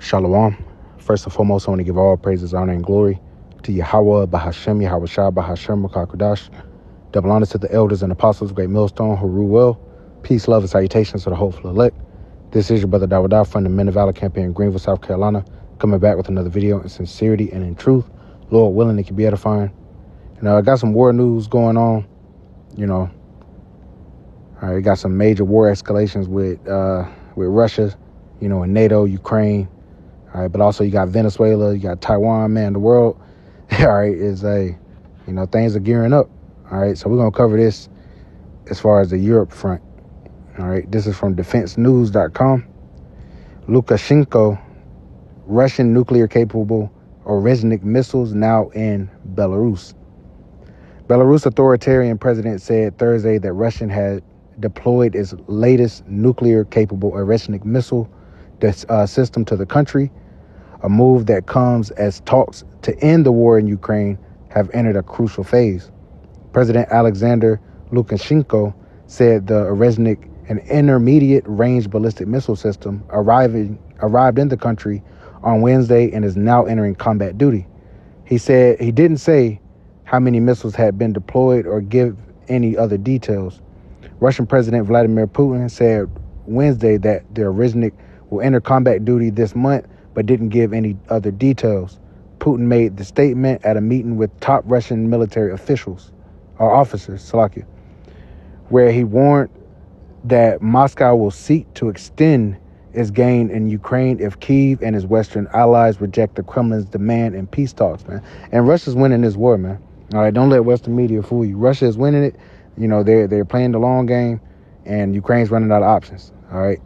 Shalom. First and foremost, I want to give all praises, honor, and glory to Yahweh, Bahashem, Yahweh Shah, Bahashem, Makakudash. Double honor to the elders and apostles of Great Millstone who rule well. Peace, love, and salutations to the hopeful elect. This is your brother Dawadah from the Men of Valor campaign in Greenville, South Carolina, coming back with another video in sincerity and in truth. Lord willing, it can be edifying. And I got some war news going on, All right, got some major war escalations with Russia, and NATO, Ukraine. All right, but also you got Venezuela, you got Taiwan, man. The world, all right, things are gearing up. All right, so we're going to cover this as far as the Europe front. All right, this is from defensenews.com. Lukashenko, Russian nuclear-capable Oreshnik missiles now in Belarus. Belarus authoritarian president said Thursday that Russia had deployed its latest nuclear-capable Oreshnik missile system to the country, a move that comes as talks to end the war in Ukraine have entered a crucial phase. President Alexander Lukashenko said the Oreshnik, an intermediate-range ballistic missile system, arrived in the country on Wednesday and is now entering combat duty. He said he didn't say how many missiles had been deployed or give any other details. Russian President Vladimir Putin said Wednesday that the Oreshnik will enter combat duty this month, but didn't give any other details. Putin made the statement at a meeting with top Russian military officers, where he warned that Moscow will seek to extend its gain in Ukraine if Kyiv and its Western allies reject the Kremlin's demand in peace talks, man. And Russia's winning this war, man. All right, don't let Western media fool you. Russia is winning it. They're playing the long game, and Ukraine's running out of options. All right,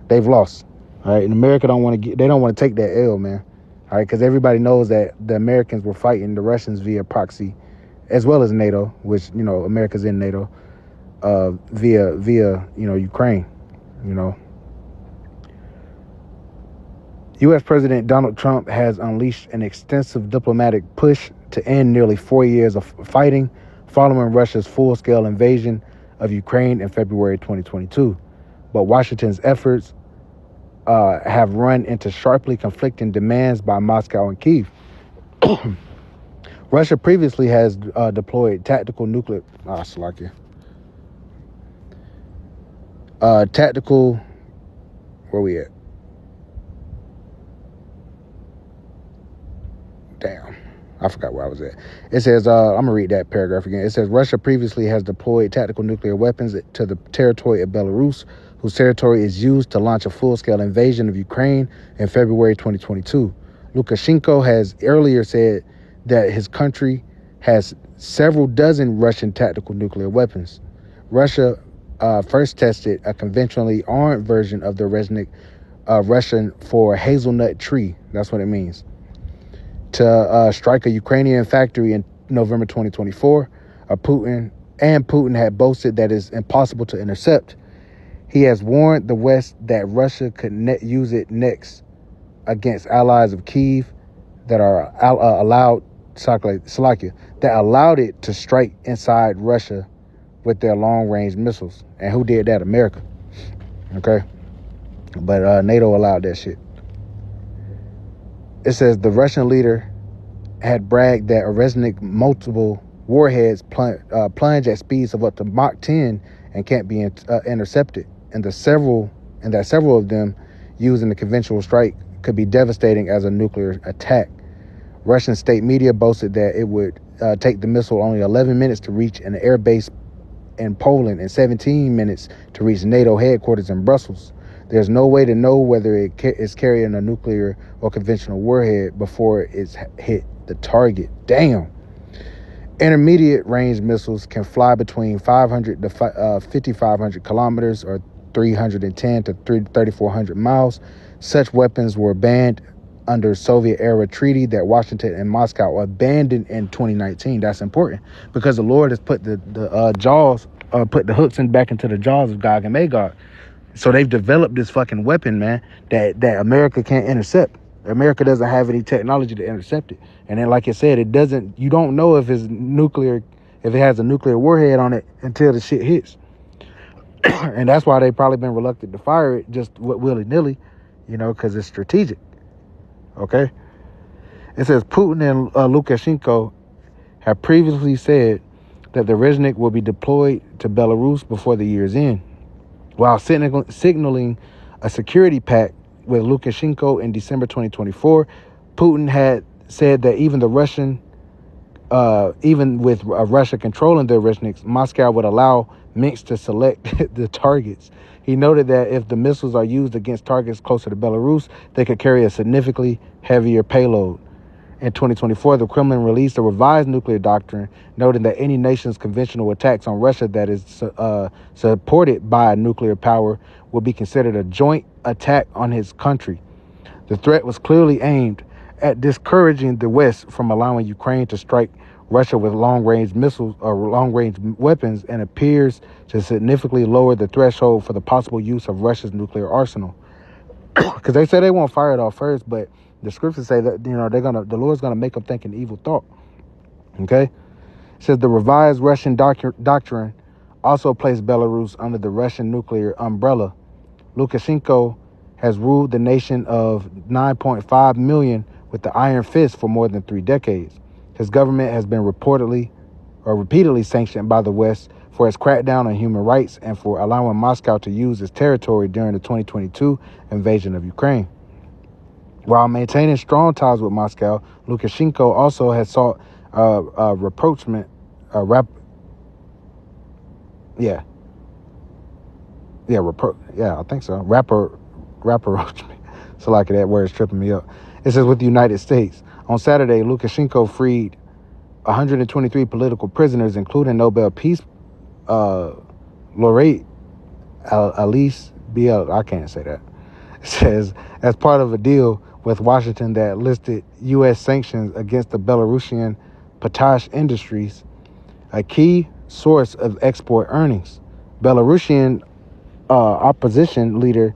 they've lost. All right, and America don't want to take that L, man. All right, because everybody knows that the Americans were fighting the Russians via proxy, as well as NATO, which America's in NATO, via Ukraine. U.S. President Donald Trump has unleashed an extensive diplomatic push to end nearly 4 years of fighting following Russia's full-scale invasion of Ukraine in February 2022. But Washington's efforts have run into sharply conflicting demands by Moscow and Kyiv. Russia previously has deployed tactical nuclear... Where we at? Damn, I forgot where I was at. It says, I'm going to read that paragraph again. It says, Russia previously has deployed tactical nuclear weapons to the territory of Belarus, whose territory is used to launch a full-scale invasion of Ukraine in February 2022. Lukashenko has earlier said that his country has several dozen Russian tactical nuclear weapons. Russia first tested a conventionally armed version of the Oreshnik, Russian for hazelnut tree. That's what it means. To strike a Ukrainian factory in November 2024. Putin had boasted that it's impossible to intercept. He has warned the West that Russia could use it next against allies of Kyiv that are allowed it to strike inside Russia with their long-range missiles. And who did that? America. Okay? But NATO allowed that shit. It says the Russian leader had bragged that Oreshnik multiple warheads plunge at speeds of up to Mach 10 and can't be intercepted, and that several of them used in the conventional strike could be devastating as a nuclear attack. Russian state media boasted that it would take the missile only 11 minutes to reach an air base in Poland and 17 minutes to reach NATO headquarters in Brussels. There's no way to know whether it is carrying a nuclear or conventional warhead before it's hit the target. Damn. Intermediate range missiles can fly between 500 to 5,500 kilometers or 310 to 3,400 miles. Such weapons were banned under Soviet-era treaty that Washington and Moscow abandoned in 2019. That's important because the Lord has put the hooks back into the jaws of Gog and Magog. So they've developed this fucking weapon, man, that America can't intercept. America doesn't have any technology to intercept it. And then, like I said, you don't know if it has a nuclear warhead on it until the shit hits. And that's why they've probably been reluctant to fire it just willy-nilly, because it's strategic. Okay? It says Putin and Lukashenko have previously said that the Oreshnik will be deployed to Belarus before the year's end, while signaling a security pact with Lukashenko in December 2024. Putin had said that even with Russia controlling the Oreshniks, Moscow would allow Minsk to select the targets. He noted that if the missiles are used against targets closer to Belarus, they could carry a significantly heavier payload. In 2024, the Kremlin released a revised nuclear doctrine, noting that any nation's conventional attacks on Russia that is supported by a nuclear power will be considered a joint attack on his country. The threat was clearly aimed at discouraging the West from allowing Ukraine to strike Russia with long-range missiles or long-range weapons, and appears to significantly lower the threshold for the possible use of Russia's nuclear arsenal. Because they say they won't fire it off first, but the scriptures say that the Lord's gonna make them think an evil thought. Okay, it says the revised Russian doctrine also placed Belarus under the Russian nuclear umbrella. Lukashenko has ruled the nation of 9.5 million with the iron fist for more than 3 decades. His government has been repeatedly sanctioned by the West for its crackdown on human rights and for allowing Moscow to use its territory during the 2022 invasion of Ukraine. While maintaining strong ties with Moscow, Lukashenko also has sought rapprochement. I think so. Rapprochement. So like that word is tripping me up. It says with the United States. On Saturday, Lukashenko freed 123 political prisoners, including Nobel Peace laureate Alice Biel. I can't say that. It says as part of a deal with Washington that listed U.S. sanctions against the Belarusian potash industries, a key source of export earnings. Belarusian opposition leader,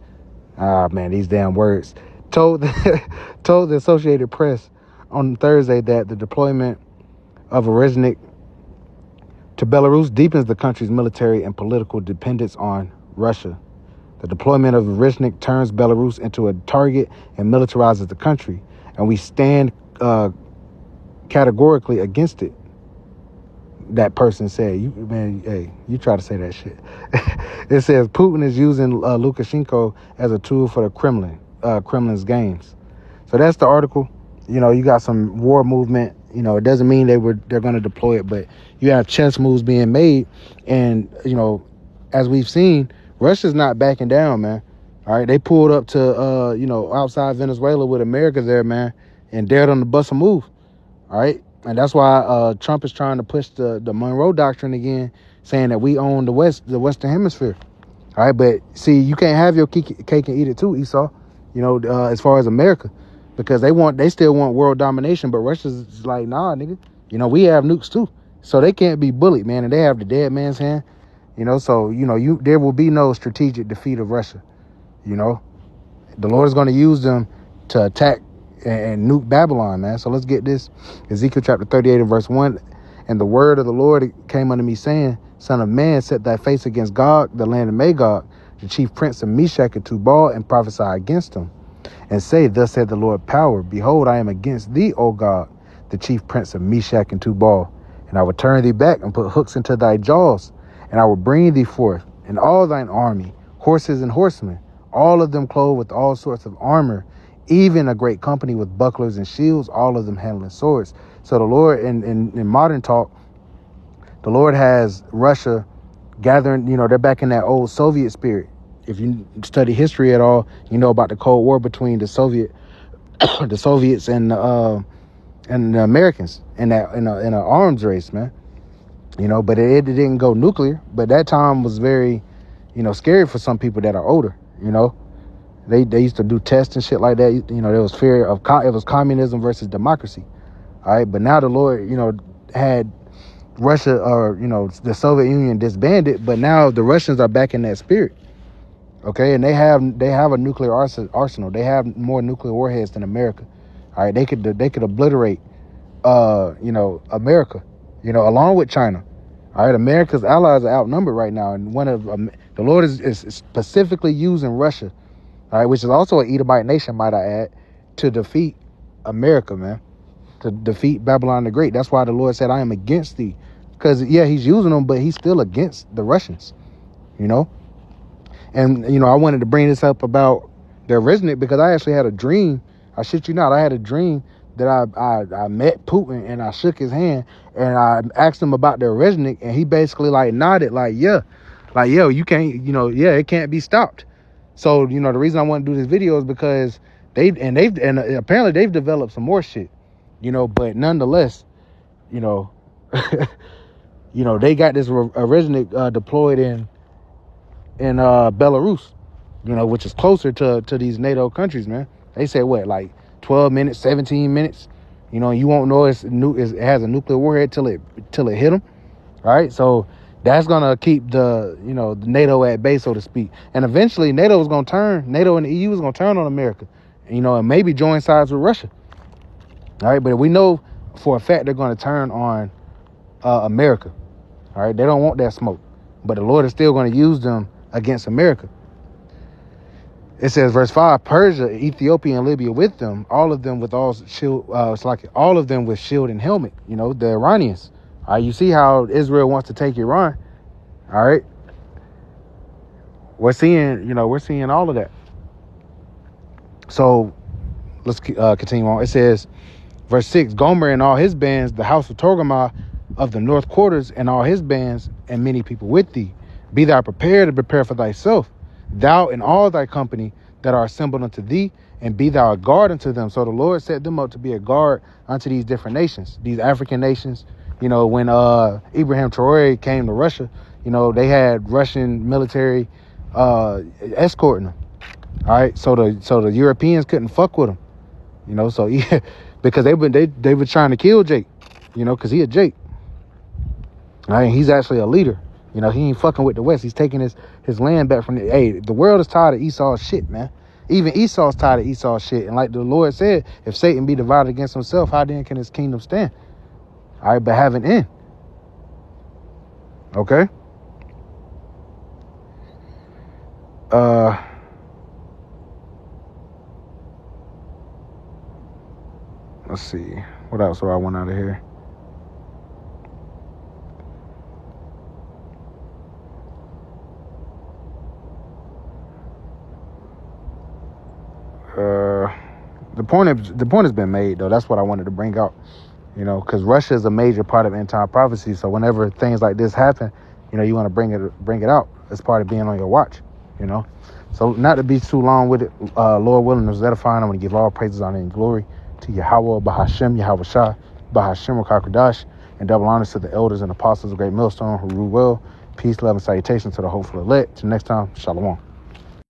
these damn words, told the Associated Press on Thursday that the deployment of Oreshnik to Belarus deepens the country's military and political dependence on Russia. The deployment of Oreshnik turns Belarus into a target and militarizes the country, and we stand categorically against it. That person said, you try to say that shit. It says Putin is using Lukashenko as a tool for the Kremlin's games. So that's the article. You got some war movement. It doesn't mean they're going to deploy it, but you have chess moves being made, and as we've seen, Russia's not backing down, man. All right, they pulled up to outside Venezuela with America there, man, and dared them to bust a move. All right. And that's why Trump is trying to push the Monroe Doctrine again, saying that we own the Western Hemisphere. All right, but see, you can't have your cake and eat it too, Esau. As far as America, because they still want world domination, but Russia's like, nah, nigga. We have nukes too, so they can't be bullied, man. And they have the dead man's hand. So there will be no strategic defeat of Russia. The Lord is going to use them to attack and nuke Babylon, man. So let's get this. Ezekiel chapter 38 and verse 1. And the word of the Lord came unto me, saying, Son of man, set thy face against Gog, the land of Magog, the chief prince of Meshach and Tubal, and prophesy against him. And say, Thus said the Lord power, Behold, I am against thee, O Gog, the chief prince of Meshach and Tubal. And I will turn thee back and put hooks into thy jaws, and I will bring thee forth, and all thine army, horses and horsemen, all of them clothed with all sorts of armor, even a great company with bucklers and shields, all of them handling swords. So the Lord, in modern talk, the Lord has Russia gathering, they're back in that old Soviet spirit. If you study history at all, you know about the Cold War between the Soviets and the Americans in an arms race, man. But it didn't go nuclear. But that time was very, scary for some people that are older. They used to do tests and shit like that. There was fear of it was communism versus democracy. All right, but now the Lord, had Russia or the Soviet Union disbanded, but now the Russians are back in that spirit. Okay, and they have a nuclear arsenal. They have more nuclear warheads than America. All right, they could obliterate, America, along with China. All right, America's allies are outnumbered right now, and the Lord is specifically using Russia all right, which is also an Edomite nation, might I add, to defeat America, man, to defeat Babylon the Great. That's why the Lord said, I am against thee. Because, yeah, he's using them, but he's still against the Russians, you know? And, you know, I wanted to bring this up about the Oreshnik because I actually had a dream. I shit you not, I had a dream that I met Putin and I shook his hand and I asked him about the Oreshnik, and he basically like nodded like, yeah, like, yo, you can't, you know, yeah, it can't be stopped. So, you know, the reason I want to do this video is because apparently they've developed some more shit, you know, but nonetheless, you know, you know, they got this Oreshnik deployed in Belarus, you know, which is closer to these NATO countries, man. They said what, like 12 minutes, 17 minutes, you know, you won't know it has a nuclear warhead till it hit them. All right, so that's gonna keep the NATO at bay, so to speak. And eventually NATO and the EU is gonna turn on America, you know, and maybe join sides with Russia. All right, but we know for a fact they're gonna turn on America. All right, they don't want that smoke, but the Lord is still gonna use them against America. It says, verse 5, Persia, Ethiopia, and Libya with them, all of them with shield and helmet, you know, the Iranians. All right, you see how Israel wants to take Iran. All right. We're seeing all of that. So let's continue on. It says, verse 6, Gomer and all his bands, the house of Togarmah of the north quarters, and all his bands, and many people with thee. Be thou prepared and prepare for thyself, thou and all thy company that are assembled unto thee, and be thou a guard unto them. So the Lord set them up to be a guard unto these different nations, these African nations. You know, when Ibrahim Traore came to Russia, you know, they had Russian military escorting them. All right, so the Europeans couldn't fuck with him. You know, so yeah, because they were trying to kill Jake. You know, because he a Jake. All right, he's actually a leader. You know, he ain't fucking with the West. He's taking his land back from the... Hey, the world is tired of Esau's shit, man. Even Esau's tired of Esau's shit. And like the Lord said, if Satan be divided against himself, how then can his kingdom stand? All right, but have an end. Okay? Let's see. What else do I want out of here? The point has been made, though. That's what I wanted to bring out, you know, because Russia is a major part of end time prophecy. So whenever things like this happen, you know, you want to bring it out as part of being on your watch, you know. So not to be too long with it, Lord willing, is edifying. I'm going to give all praises, honor, and glory to Yahweh, Bahashem, Yahweh Shah, Bahashem, Rakakradash, and double honors to the elders and apostles of Great Millstone who rule well. Peace, love, and salutation to the hopeful elect. Till next time, Shalom.